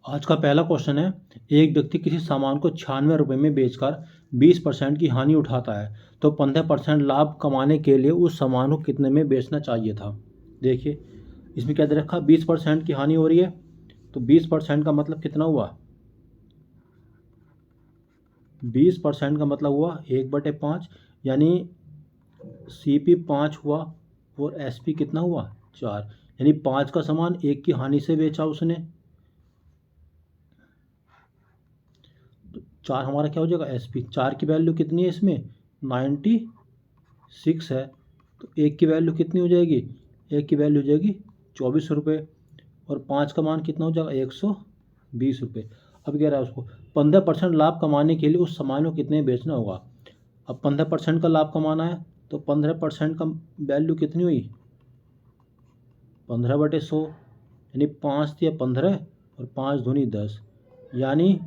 आज का पहला क्वेश्चन है, एक व्यक्ति किसी सामान को 96 रुपये में बेचकर 20% की हानि उठाता है तो 15% लाभ कमाने के लिए उस सामान को कितने में बेचना चाहिए था। देखिए इसमें क्या दे रखा, 20% की हानि हो रही है तो 20% का मतलब कितना हुआ, 20% का मतलब हुआ 1/5, यानी CP 5 हुआ और SP कितना हुआ 4, यानी 5 का सामान 1 की हानि से बेचा उसने। तो 4 हमारा क्या हो जाएगा SP, 4 की वैल्यू कितनी है इसमें 96 है, तो 1 की वैल्यू कितनी हो जाएगी, 1 की वैल्यू हो जाएगी 24 रुपये और 5 का मान कितना हो जाएगा 120 रुपये। अब कह रहा है उसको 15% लाभ कमाने के लिए उस सामान को कितने बेचना होगा। अब 15% का लाभ कमाना है तो 15% का वैल्यू कितनी हुई 15/100, यानी 5 या 15 और 5 दूनी 10, यानी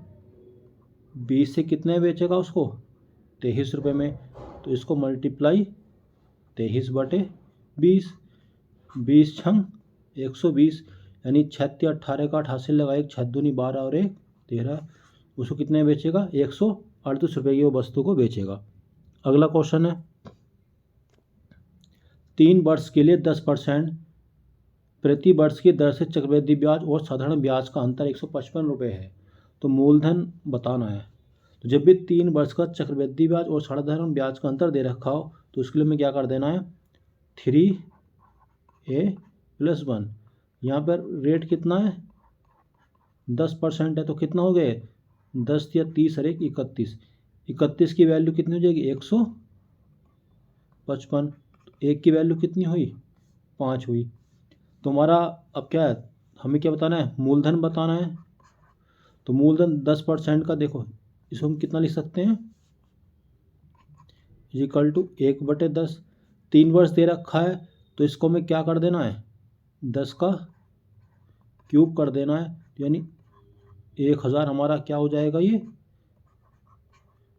20 से कितने बेचेगा उसको 23 रुपये में। तो इसको मल्टीप्लाई 23/20, 20 छंग 120, यानी 6 या 18 का 88 लगा, एक 6 दूनी 12 और एक 13, उसको कितने बेचेगा 138 रुपये की वो वस्तु को बेचेगा। अगला क्वेश्चन है, 3 वर्ष के लिए 10% प्रति वर्ष की दर से चक्रवृद्धि ब्याज और साधारण ब्याज का अंतर 155 रुपये है, तो मूलधन बताना है। तो जब भी 3 वर्ष का चक्रवृद्धि ब्याज और साधारण ब्याज का अंतर दे रखा हो तो उसके लिए हमें क्या कर देना है 3A+1। यहाँ पर रेट कितना है 10% है, तो कितना हो गए 10 या 30 और 1 31, 31 की वैल्यू कितनी हो जाएगी 155, 1 की वैल्यू कितनी हुई 5 हुई। तो हमारा अब क्या है, हमें क्या बताना है मूलधन बताना है। तो मूलधन 10% का देखो इसको हम कितना लिख सकते हैं इक्वल टू 1/10, 3 वर्ष दे रखा है तो इसको हमें क्या कर देना है 10 का क्यूब कर देना है, यानी 1000 हमारा क्या हो जाएगा ये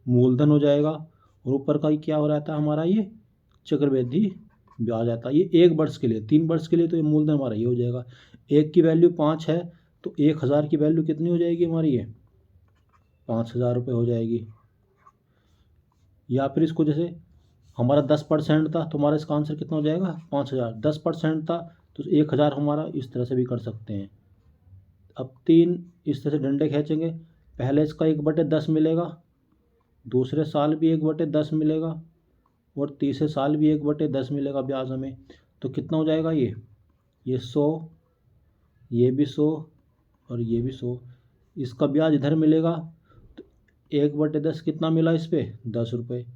मूलधन हो जाएगा, और ऊपर का क्या हो रहता है हमारा ये चक्रवृद्धि ब्याज आता है। ये 1 वर्ष के लिए, 3 वर्ष के लिए तो ये मूलधन हमारा ये हो जाएगा। 1 की वैल्यू 5 है तो 1000 की वैल्यू कितनी हो जाएगी हमारी ये 5000 रुपये हो जाएगी। या फिर इसको जैसे हमारा 10% था तो हमारा इसका आंसर कितना हो जाएगा 5000, 10% था तो 1000 हमारा इस तरह से भी कर सकते हैं। अब 3 इस तरह से डंडे खींचेंगे, पहले इसका 1/10 मिलेगा, दूसरे साल भी 1/10 मिलेगा और तीसरे साल भी 1/10 मिलेगा ब्याज हमें। तो कितना हो जाएगा ये 100, ये भी 100 और ये भी 100, इसका ब्याज इधर मिलेगा तो 1/10 कितना मिला इस पर 10 रुपये,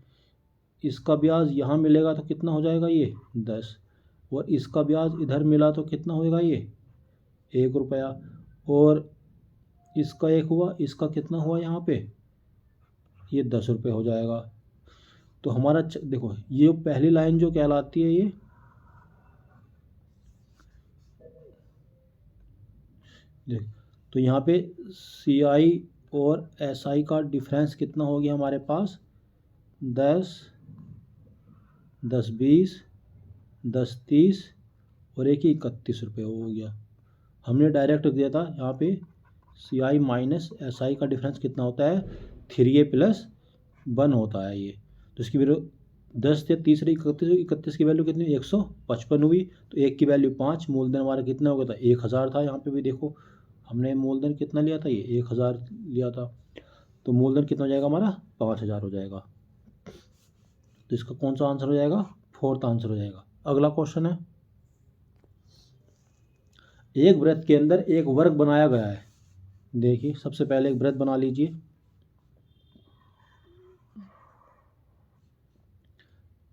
इसका ब्याज यहाँ मिलेगा तो कितना हो जाएगा ये 10, और इसका ब्याज इधर मिला तो कितना होएगा ये 1 रुपया, और इसका 1 हुआ, इसका कितना हुआ यहाँ पे ये 10 रुपये हो जाएगा। तो हमारा देखो ये पहली लाइन जो कहलाती है ये देख, तो यहाँ पे CI और SI का डिफरेंस कितना हो गया हमारे पास 10, 10 20, 10 30 और एक ही 31 रुपये हो गया। हमने डायरेक्ट दिया था यहाँ पे CI माइनस SI का डिफरेंस कितना होता है 3A+1 होता है ये, तो इसकी वैल्यू 10 या 30 31 की वैल्यू कितनी 155 हुई, तो 1 की वैल्यू 5, मूलधन हमारा कितना हो गया था 1000 था। यहाँ पे भी देखो हमने मूलधन कितना लिया था ये 1000 लिया था, तो मूलधन कितना हो जाएगा हमारा 5000 हो जाएगा। तो इसका कौन सा आंसर हो जाएगा 4th आंसर हो जाएगा। अगला क्वेश्चन है, एक वृत्त के अंदर एक वर्ग बनाया गया है। देखिए सबसे पहले एक वृत्त बना लीजिए,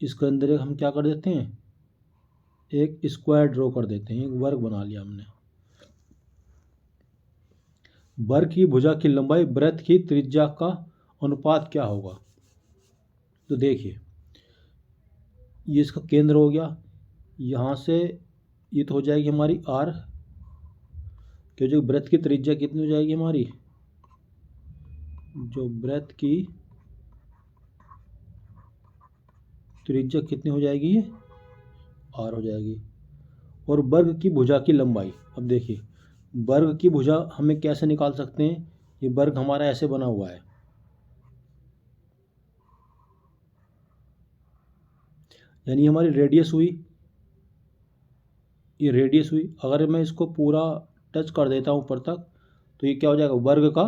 इसके अंदर एक हम क्या कर देते हैं एक स्क्वायर ड्रॉ कर देते हैं, एक वर्ग बना लिया हमने। वर्ग की भुजा की लंबाई वृत्त की त्रिज्या का अनुपात क्या होगा। तो देखिए ये इसका केंद्र हो गया, यहाँ से ये तो हो जाएगी हमारी R, कि जो वृत्त की त्रिज्या कितनी हो जाएगी हमारी, जो वृत्त की त्रिज्या कितनी हो जाएगी ये R हो जाएगी, और वर्ग की भुजा की लंबाई। अब देखिए वर्ग की भुजा हमें कैसे निकाल सकते हैं? ये वर्ग हमारा ऐसे बना हुआ है, यानी हमारी रेडियस हुई, ये रेडियस हुई। अगर मैं इसको पूरा टच कर देता हूँ ऊपर तक तो ये क्या हो जाएगा? वर्ग का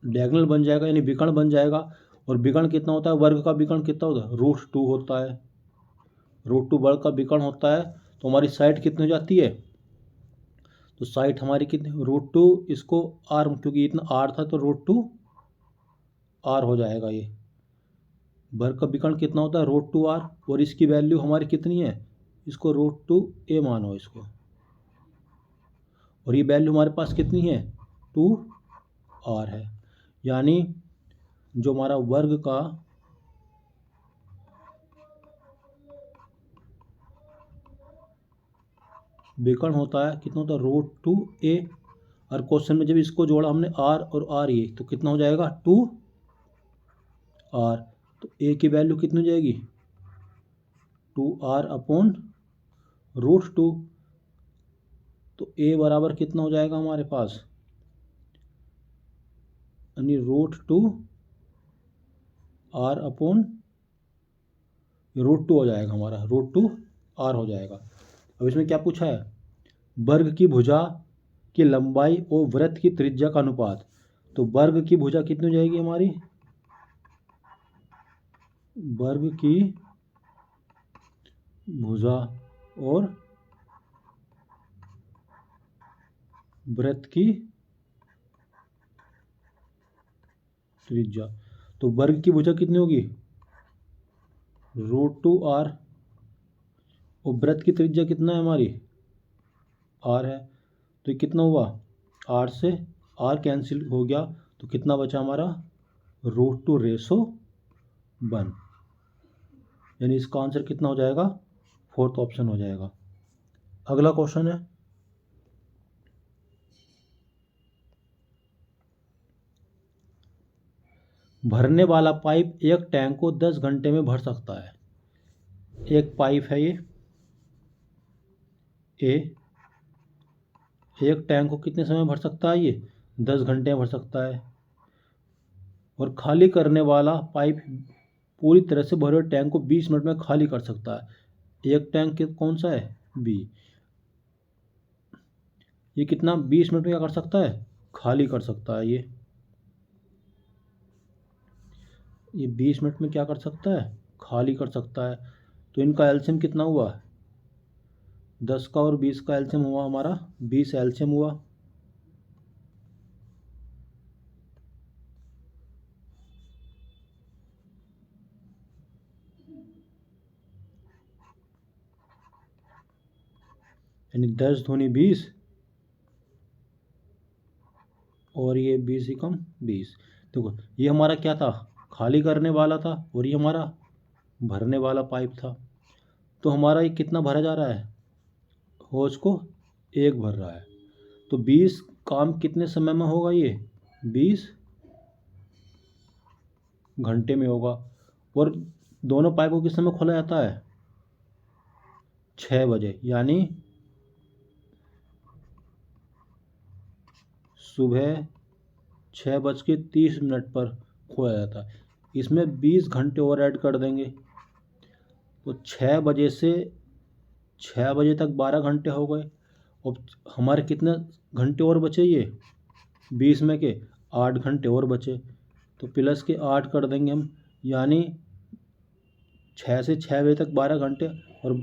डायगोनल बन जाएगा, यानी विकर्ण बन जाएगा। और विकर्ण कितना होता है? वर्ग का विकर्ण कितना होता है? √2 होता है। √2 वर्ग का विकर्ण होता है। तो हमारी साइड कितनी हो जाती है? तो साइड हमारी कितनी? √2, इसको आर, क्योंकि इतना आर था तो √2 आर हो जाएगा। ये वर्ग का विकर्ण कितना होता है? √2 आर। और इसकी वैल्यू हमारी कितनी है? इसको √2 ए मानो इसको, और ये वैल्यू हमारे पास कितनी है? 2 आर है। यानी जो हमारा वर्ग का विकर्ण होता है कितना होता है? √2 ए। और क्वेश्चन में जब इसको जोड़ा हमने आर और आर, ये तो कितना हो जाएगा? 2 आर। तो ए की वैल्यू कितनी हो जाएगी? 2 आर अपॉन √2। तो ए बराबर कितना हो जाएगा हमारे पास? यानी √2 आर अपॉन √2 हो जाएगा हमारा, √2 आर हो जाएगा। अब इसमें क्या पूछा है? वर्ग की भुजा की लंबाई और वृत्त की त्रिज्या का अनुपात। तो वर्ग की भुजा कितनी हो जाएगी हमारी? वर्ग की भुजा और वृत्त की त्रिज्या। तो वर्ग की भुजा कितनी होगी? √2 आर। और वृत्त की त्रिज्या कितना है हमारी? आर है। तो ये कितना हुआ? आर से आर कैंसिल हो गया, तो कितना बचा हमारा? √2 1, यानी इसका आंसर कितना हो जाएगा? 4th ऑप्शन हो जाएगा। अगला क्वेश्चन है, भरने वाला पाइप एक टैंक को 10 घंटे में भर सकता है। एक पाइप है ये ए, एक टैंक को कितने समय भर सकता है? ये 10 घंटे में भर सकता है। और खाली करने वाला पाइप पूरी तरह से भरे हुए टैंक को 20 मिनट में खाली कर सकता है। एक टैंक कौन सा है? बी। ये कितना 20 मिनट में क्या कर सकता है? खाली कर सकता है। ये 20 मिनट में क्या कर सकता है? खाली कर सकता है। तो इनका एलसीएम कितना हुआ? 10 का और 20 का एलसीएम हुआ हमारा 20 एलसीएम हुआ। यानी 10 दूनी 20 और ये 20 ही कम 20। देखो ये हमारा क्या था? खाली करने वाला था, और ये हमारा भरने वाला पाइप था। तो हमारा ये कितना भरा जा रहा है? होज को 1 भर रहा है। तो 20 काम कितने समय में होगा? ये 20 घंटे में होगा। और दोनों पाइप को किस समय खोला जाता है? 6 बजे, यानी सुबह 6:30 पर खोला जाता है। इसमें 20 घंटे और ऐड कर देंगे, तो 6 बजे से 6 बजे तक 12 घंटे हो गए। और हमारे कितने घंटे और बचे? ये 20 में के 8 घंटे और बचे, तो प्लस के 8 कर देंगे हम। यानी 6 से 6 बजे तक 12 घंटे, और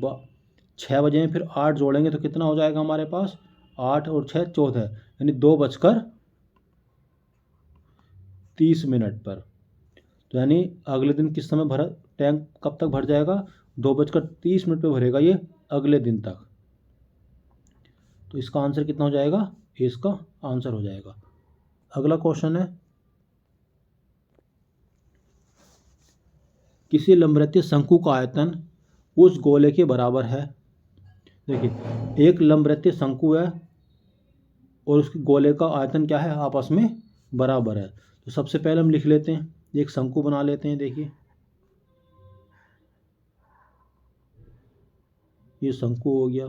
6 बजे में फिर 8 जोड़ेंगे तो कितना हो जाएगा हमारे पास? 8 और 6 14, यानी 2:30 पर। तो यानी अगले दिन किस समय भरा टैंक कब तक भर जाएगा? 2:30 पे भरेगा ये अगले दिन तक। तो इसका आंसर कितना हो जाएगा? इसका आंसर हो जाएगा। अगला क्वेश्चन है, किसी लंबवृत्तीय शंकु का आयतन उस गोले के बराबर है। देखिए एक लंबवृत्तीय शंकु है और उसके गोले का आयतन क्या है? आपस में बराबर है। तो सबसे पहले हम लिख लेते हैं, एक शंकु बना लेते हैं। देखिए ये शंकु हो गया।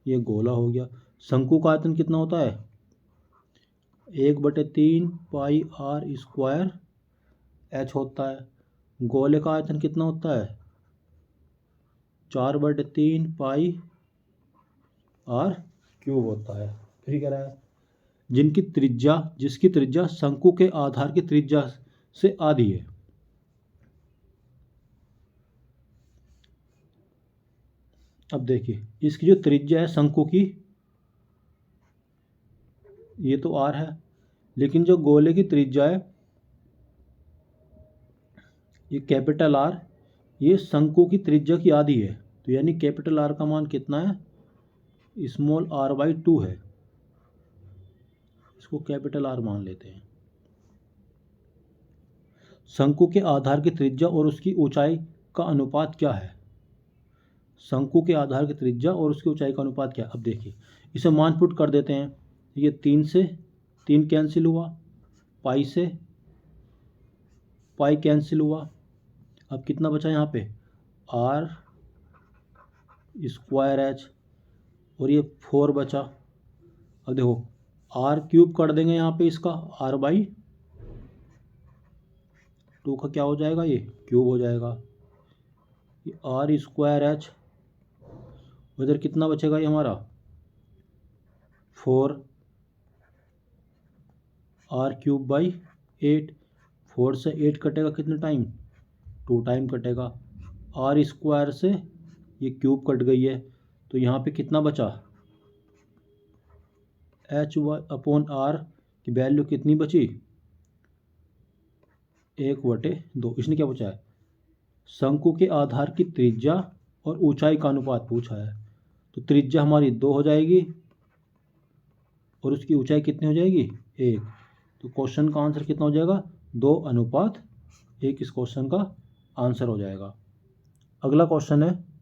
ये गोला हो गया। शंकु का आयतन कितना होता है? 1/3 पाई आर स्क्वायर एच होता है। गोले का आयतन कितना होता है? 4/3 पाई आर क्यूब होता है। फिर कह रहा है जिसकी त्रिज्या शंकु के आधार की त्रिज्या से आधी है। अब देखिए इसकी जो त्रिज्या है शंकु की, ये तो आर है, लेकिन जो गोले की त्रिज्या है ये कैपिटल आर, ये शंकु की त्रिज्या की आधी है। तो यानी कैपिटल आर का मान कितना है? स्मॉल r/2 है। इसको कैपिटल आर मान लेते हैं। शंकु के आधार की त्रिज्या और उसकी ऊंचाई का अनुपात क्या है? शंकु के आधार की त्रिज्या और उसकी ऊंचाई का अनुपात क्या है? अब देखिए इसे मान पुट कर देते हैं। ये 3 से 3 कैंसिल हुआ, पाई से पाई कैंसिल हुआ। अब कितना बचा यहाँ पे? आर स्क्वायर एच, और ये 4 बचा। अब देखो आर क्यूब कर देंगे यहाँ पे, इसका r/2 का क्या हो जाएगा? ये क्यूब हो जाएगा। ये आर स्क्वायर एच, इधर कितना बचेगा? ये हमारा 4 r/8। 4 से 8 कटेगा कितने टाइम? 2 टाइम कटेगा। आर स्क्वायर से ये क्यूब कट गई है, तो यहाँ पे कितना बचा? h/r की वैल्यू कितनी बची? 1/2। इसने क्या पूछा है? शंकु के आधार की त्रिज्या और ऊंचाई का अनुपात पूछा है। तो त्रिज्या हमारी 2 हो जाएगी और उसकी ऊंचाई कितनी हो जाएगी? 1। तो क्वेश्चन का आंसर कितना हो जाएगा? 2:1 इस क्वेश्चन का आंसर हो जाएगा। अगला क्वेश्चन है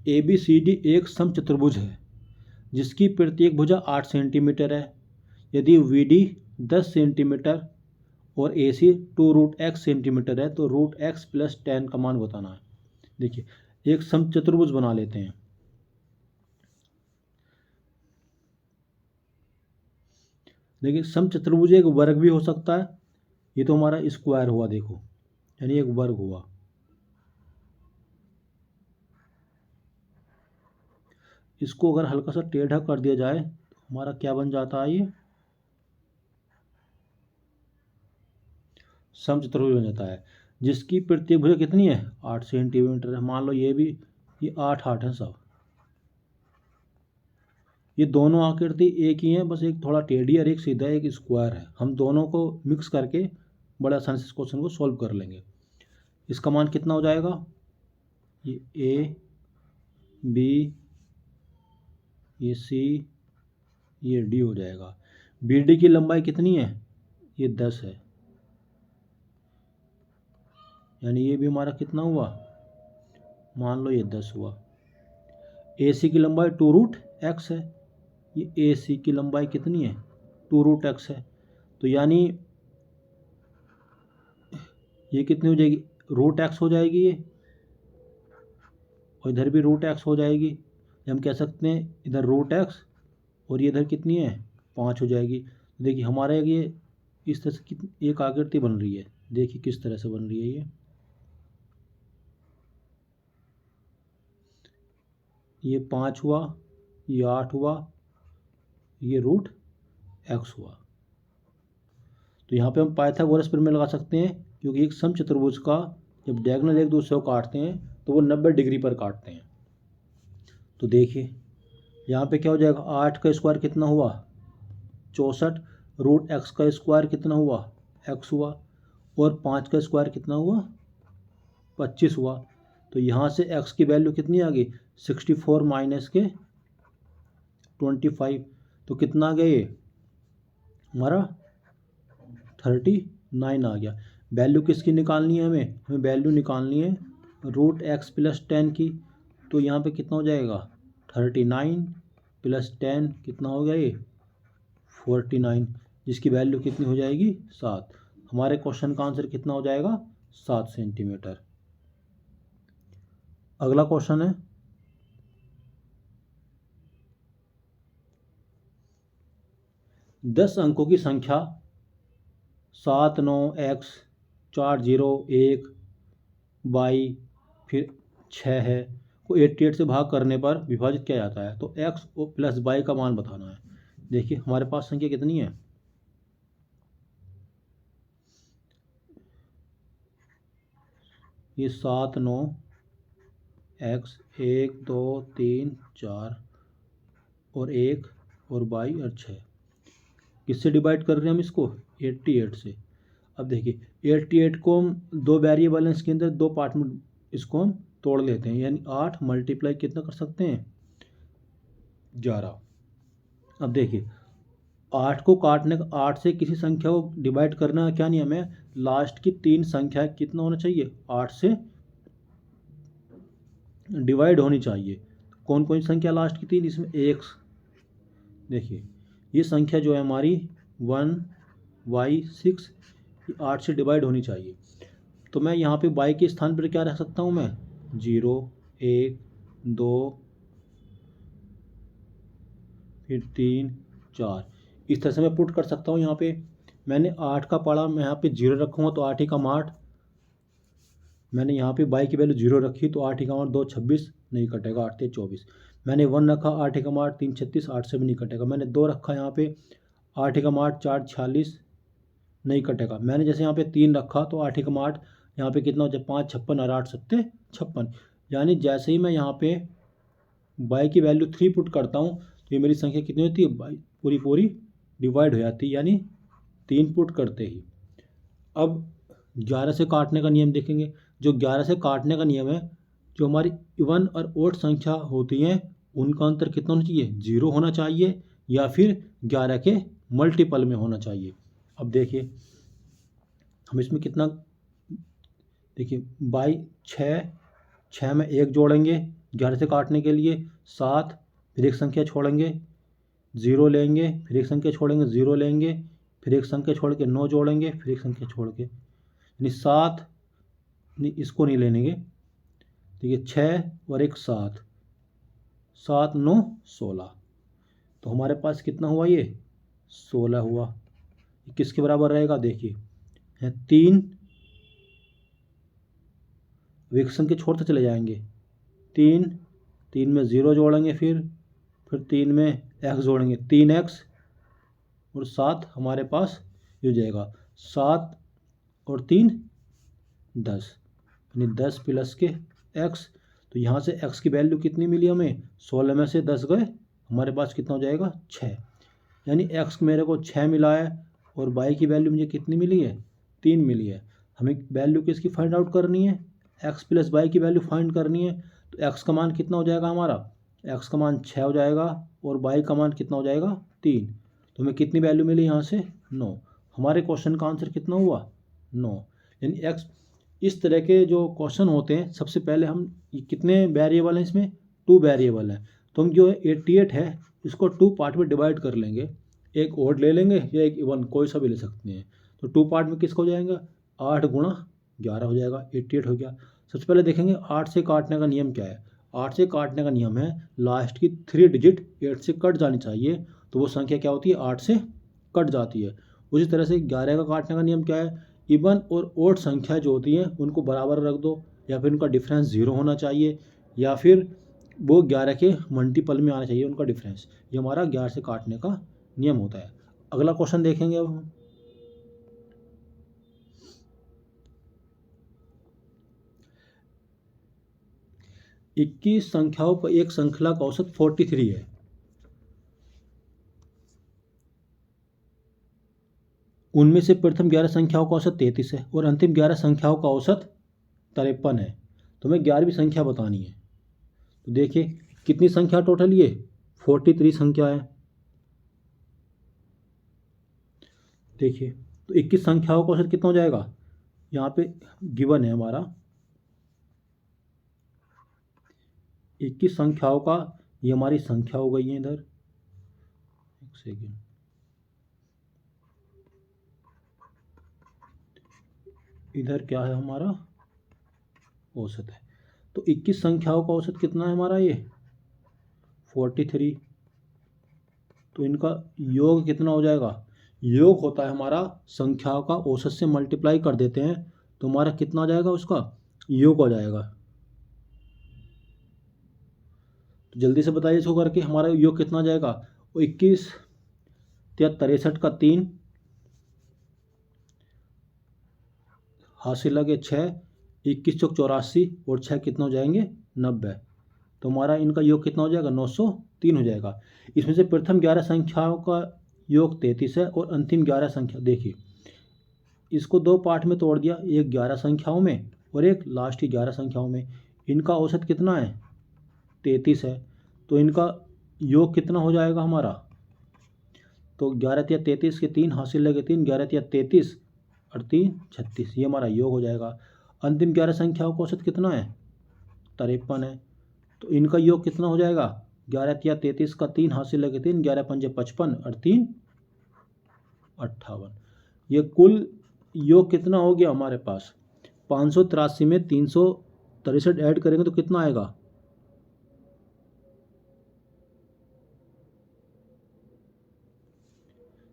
ABCD एक समचतुर्भुज है जिसकी प्रत्येक भुजा 8 सेंटीमीटर है। यदि VD 10 सेंटीमीटर और AC 2√x सेंटीमीटर है तो √x + tan का मान बताना है। देखिए एक समचतुर्भुज बना लेते हैं। देखिए समचतुर्भुज एक वर्ग भी हो सकता है। ये तो हमारा स्क्वायर हुआ, देखो यानी एक वर्ग हुआ। इसको अगर हल्का सा टेढ़ा कर दिया जाए तो हमारा क्या बन जाता है? ये समचतुर्भुज बन जाता है जिसकी प्रत्येक भुजा कितनी है? 8 सेंटीमीटर है। मान लो ये 8 है सब। ये दोनों आकृति एक ही हैं, बस एक थोड़ा टेढ़ी और एक सीधा, एक स्क्वायर है। हम दोनों को मिक्स करके बड़ा आसानी से इस क्वेश्चन को सॉल्व कर लेंगे। इसका मान कितना हो जाएगा? ये A, B, ये C, ये D हो जाएगा। BD की लंबाई कितनी है? ये 10 है। यानी ये भी हमारा कितना हुआ? मान लो ये 10 हुआ। AC की लंबाई 2√x है। ये AC की लंबाई कितनी है? 2√x है। तो यानी ये कितनी हो जाएगी? √x हो जाएगी ये, और इधर भी √x हो जाएगी। हम कह सकते हैं इधर √x और ये इधर कितनी है? 5 हो जाएगी। देखिए हमारे ये इस तरह से एक आकृति बन रही है। देखिए किस तरह से बन रही है। ये 5 हुआ, ये 8 हुआ, ये √x हुआ। तो यहाँ पे हम पाइथागोरस प्रमेय लगा सकते हैं, क्योंकि एक समचतुर्भुज का जब डायगोनल एक दूसरे को काटते हैं तो वो 90 डिग्री पर काटते हैं। तो देखिए यहाँ पे क्या हो जाएगा? 8 का स्क्वायर कितना हुआ? 64। √x का स्क्वायर कितना हुआ? x हुआ। और 5 का स्क्वायर कितना हुआ? 25 हुआ। तो यहाँ से x की वैल्यू कितनी आ गई? 64 माइनस के 25। तो कितना आ गया? ये हमारा 39 आ गया। वैल्यू किसकी निकालनी है? हमें वैल्यू निकालनी है √x + tan की। तो यहाँ पे कितना हो जाएगा? 39 + tan कितना हो गया? ये 49, जिसकी वैल्यू कितनी हो जाएगी? 7। हमारे क्वेश्चन का आंसर कितना हो जाएगा? 7 सेंटीमीटर। अगला क्वेश्चन है 10 अंकों की संख्या 79x 401 बाई फिर 6 है को 88 से भाग करने पर विभाजित किया जाता है, तो x प्लस बाई का मान बताना है। देखिए हमारे पास संख्या कितनी है, ये 79x 1 2 3 4 और 1 और बाई और 6, किससे डिवाइड कर रहे हैं हम इसको 88 से। अब देखिए 88 को हम दो वेरिएबल हैं इसके अंदर, दो पार्ट में इसको हम तोड़ लेते हैं, यानी 8 मल्टीप्लाई कितना कर सकते हैं 11। अब देखिए 8 को काटने का 8 से किसी संख्या को डिवाइड करना क्या नियम है, लास्ट की 3 संख्या कितना होना चाहिए 8 से डिवाइड होनी चाहिए। कौन कौन सी संख्या लास्ट की 3, इसमें एक देखिए ये संख्या जो है हमारी 1y6 8 से डिवाइड होनी चाहिए। तो मैं यहाँ पे y के स्थान पर क्या रख सकता हूँ मैं 0 1 2 फिर 3 4, इस तरह से मैं पुट कर सकता हूँ। यहाँ पे मैंने 8 का पढ़ा, मैं यहाँ पे 0 रखूँगा तो 8 ही कम 8, मैंने यहाँ पे y की वैल्यू 0 रखी तो 8 ही कम 8 2 26 नहीं कटेगा, 8 3 24। मैंने 1 रखा 8 ही कम 8 3 36 8 से भी नहीं कटेगा। मैंने 2 रखा यहाँ पे 8 ही कम 8 4 46 नहीं कटेगा। मैंने जैसे यहाँ पे 3 रखा तो 8 ही कम 8 यहाँ पे कितना हो जाए 5 56 और 8 सत्ते 56, यानी जैसे ही मैं यहाँ पे y की वैल्यू 3 पुट करता हूँ तो ये मेरी संख्या कितनी होती है पूरी पूरी डिवाइड हो जाती है, यानी 3 पुट करते ही। अब 11 से काटने का नियम देखेंगे। जो 11 से काटने का नियम है, जो हमारी इवन और ओड संख्या होती हैं उनका अंतर कितना होना चाहिए 0 होना चाहिए या फिर 11 के मल्टीपल में होना चाहिए। अब देखिए हम इसमें कितना, देखिए बाई 6 में 1 जोड़ेंगे 11 से काटने के लिए 7, फिर एक संख्या छोड़ेंगे 0 लेंगे, फिर एक संख्या छोड़ेंगे 0 लेंगे, फिर एक संख्या छोड़ के 9 जोड़ेंगे, फिर एक संख्या छोड़ के यानी 7 नहीं इसको नहीं लेंगे। देखिए 6 और एक 7 7 9 16, तो हमारे पास कितना हुआ ये 16 हुआ। ये किसके बराबर रहेगा देखिए है 3, एक संख्या छोड़ते चले जाएंगे 3 में 0 जोड़ेंगे, फिर 3 में x जोड़ेंगे 3x और 7 हमारे पास ये हो जाएगा 7 और 3 10, यानी 10 प्लस के x। तो यहाँ से x की वैल्यू कितनी मिली हमें 16 में से 10 गए हमारे पास कितना हो जाएगा 6, यानी x मेरे को 6 मिला है और y की वैल्यू मुझे कितनी मिली है 3 मिली है। हमें वैल्यू किसकी फाइंड आउट करनी है x प्लस y की वैल्यू फाइंड करनी है। तो x का मान कितना हो जाएगा हमारा, x का मान 6 हो जाएगा और y का मान कितना हो जाएगा 3। तो हमें कितनी वैल्यू मिली यहाँ से 9। हमारे क्वेश्चन का आंसर कितना हुआ 9। यानी x इस तरह के जो क्वेश्चन होते हैं सबसे पहले हम कितने वेरिएबल हैं इसमें 2 वेरिएबल हैं, तो हम जो 88 है इसको 2 पार्ट में डिवाइड कर लेंगे, एक ओड ले लेंगे या एक इवन कोई सा भी ले सकते हैं। तो 2 पार्ट में किसका हो जाएगा 8 गुणा 11 हो जाएगा 88 हो गया। सबसे पहले देखेंगे 8 से काटने का नियम क्या है। 8 से काटने का नियम है लास्ट की 3 डिजिट 8 से कट जानी चाहिए, तो वो संख्या क्या होती है 8 से कट जाती है। उसी तरह से 11 का काटने का नियम क्या है, इवन और ओड संख्या जो होती हैं उनको बराबर रख दो या फिर उनका डिफरेंस 0 होना चाहिए या फिर वो 11 के मल्टीपल में आना चाहिए उनका डिफरेंस। ये हमारा 11 से काटने का नियम होता है। अगला क्वेश्चन देखेंगे अब हम। इक्कीस संख्याओं का एक श्रृंखला का औसत 43 है। उनमें से प्रथम 11 संख्याओं का औसत 33 है और अंतिम 11 संख्याओं का औसत 53 है। तो हमें 11वीं संख्या बतानी है। तो देखिए कितनी संख्या टोटल ये 43 संख्या है। देखिए तो 21 संख्याओं का औसत कितना हो जाएगा, यहाँ पे गिवन है हमारा 21 संख्याओं का, ये हमारी संख्या हो गई है इधर, एक सेकेंड, इधर क्या है हमारा औसत है। तो 21 संख्याओं का औसत कितना है हमारा ये 43। तो इनका योग कितना हो जाएगा, योग होता है हमारा संख्याओं का औसत से मल्टीप्लाई कर देते हैं तो हमारा कितना आ जाएगा, उसका योग हो जाएगा। तो जल्दी से बताइए इसको करके हमारा योग कितना आ जाएगा। 21 या 63 का 3 हासिल लगे 6, 21 चौक 84 और 6 कितना हो जाएंगे 90। तो हमारा इनका योग कितना हो जाएगा 903 हो जाएगा। इसमें से प्रथम 11 संख्याओं का योग 33 है और अंतिम 11 संख्या, देखिए इसको दो पार्ट में तोड़ दिया, एक 11 संख्याओं में और एक लास्ट की 11 संख्याओं में। इनका औसत कितना है 33 है, तो इनका योग कितना हो जाएगा हमारा, तो 11 या 33 के 3 हासिल लगे 3, 11 या 33 और 3 36, ये हमारा योग हो जाएगा। अंतिम 11 संख्याओं का औसत कितना है 53 है, तो इनका योग कितना हो जाएगा 11 या 33 का 3 हासिल लगे 3, 11 पंजे 55 और 3 58। ये कुल योग कितना हो गया हमारे पास 583 में 363 ऐड करेंगे तो कितना आएगा,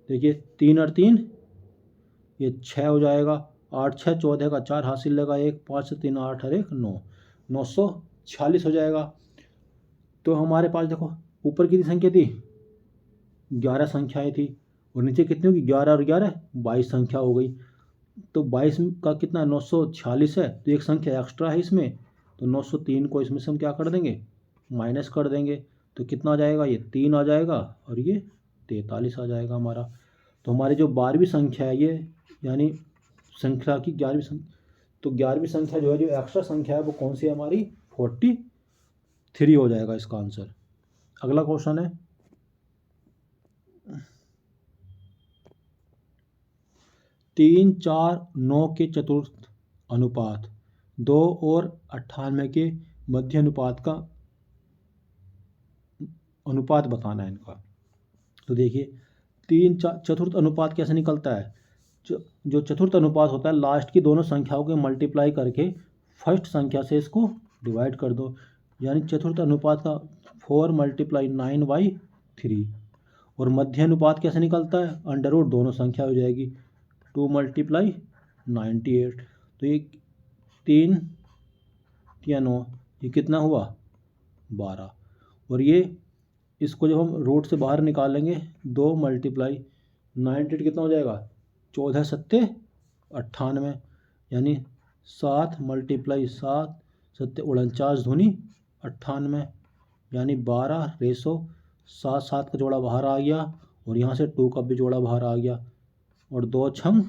देखिए 3 और 3 ये 6 हो जाएगा, 8 6 14 का 4 हासिल लगा 1, 5 से 3 8 और 1 9, 946 हो जाएगा। तो हमारे पास देखो ऊपर कितनी संख्या थी 11 संख्याएं थी और नीचे कितनी होगी 11 और 11 22 संख्या हो गई। तो 22 का कितना 946 है, तो एक संख्या एक्स्ट्रा है इसमें, तो 903 को इसमें से हम क्या कर देंगे माइनस कर देंगे, तो कितना आ जाएगा ये 3 आ जाएगा और ये 43 आ जाएगा हमारा। तो हमारी जो 12वीं संख्या है ये, यानी संख्या की 11वीं संख्या, तो 11वीं संख्या जो है, जो एक्स्ट्रा संख्या है वो कौन सी है हमारी 43 हो जाएगा इसका आंसर। अगला क्वेश्चन है 3 4 9 के चतुर्थ अनुपात 2 और 98 के मध्य अनुपात का अनुपात बताना है इनका। तो देखिए 3 चतुर्थ अनुपात कैसे निकलता है, जो चतुर्थ अनुपात होता है लास्ट की दोनों संख्याओं के मल्टीप्लाई करके फर्स्ट संख्या से इसको डिवाइड कर दो, यानी चतुर्थ अनुपात का 4 × 9/3। और मध्य अनुपात कैसे निकलता है, अंडर रूट दोनों संख्या हो जाएगी 2 × 98। तो ये 3 या 9 ये कितना हुआ 12, और ये इसको जब हम रूट से बाहर निकालेंगे 2 × 98 कितना हो जाएगा 14 7 98, यानी 7 × 7 7 49 दूनी 98, यानी 12 रेशो 7 7 का जोड़ा बाहर आ गया और यहाँ से 2 का भी जोड़ा बाहर आ गया और 2 छम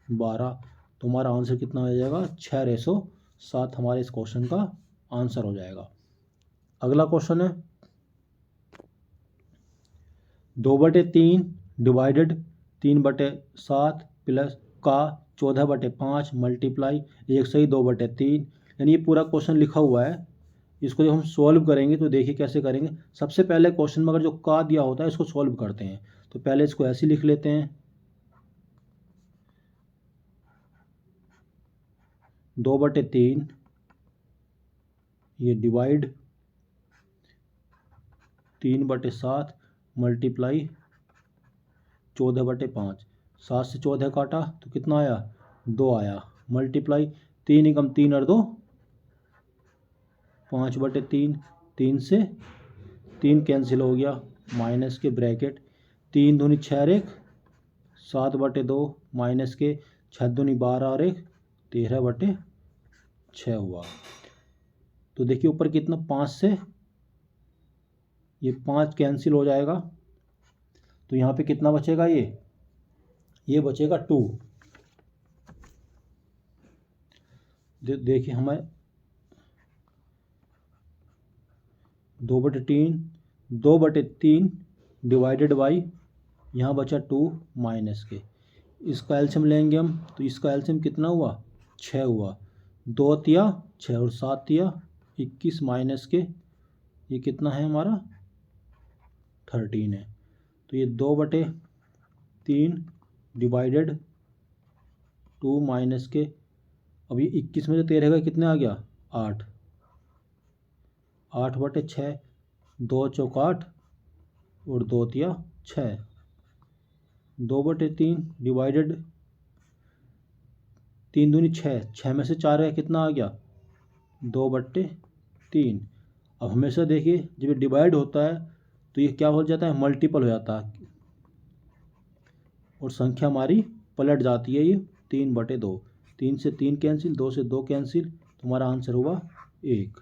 12। तो हमारा आंसर कितना हो जाएगा 6:7 हमारे इस क्वेश्चन का आंसर हो जाएगा। अगला क्वेश्चन है 2/3 डिवाइडेड 3/7 प्लस का 14/5 मल्टीप्लाई 1 सही 2/3, यानी ये पूरा क्वेश्चन लिखा हुआ है। इसको जब हम सॉल्व करेंगे तो देखिए कैसे करेंगे। सबसे पहले क्वेश्चन में अगर जो का दिया होता है इसको सॉल्व करते हैं, तो पहले इसको ऐसे लिख लेते हैं 2/3 ये डिवाइड 3/7 मल्टीप्लाई 14/5, 7 से 14 काटा तो कितना आया 2 आया, मल्टीप्लाई 3 × 3 और 2 5/3, 3 से 3 कैंसिल हो गया माइनस के ब्रैकेट 3 दूनी 6 और 1 7/2 माइनस के 6 दूनी 12 और 1 13/6 हुआ। तो देखिए ऊपर कितना 5 से ये 5 कैंसिल हो जाएगा, तो यहाँ पे कितना बचेगा ये बचेगा 2। देखिए हमें 2/3 डिवाइडेड बाई यहाँ बचा 2 माइनस के, इसका एलसीएम लेंगे हम, तो इसका एलसीएम कितना हुआ 6 हुआ, 2 तिया 6 और 7 तिया 21 माइनस के ये कितना है हमारा 13 है। तो ये 2/3 डिवाइडेड 2 माइनस के, अब ये 21 में से 13 का कितना आ गया 8, 8/6, 2 चौक 8 और 2 तिया 6, 2/3 डिवाइडेड 3 दूनी 6, 6 में से 4 का कितना आ गया 2/3। अब हमेशा देखिए जब ये डिवाइड होता है तो ये क्या हो जाता है, मल्टीपल हो जाता है और संख्या हमारी पलट जाती है। ये 3/2, 3 से 3 कैंसिल, 2 से 2 कैंसिल, तो हमारा आंसर हुआ 1।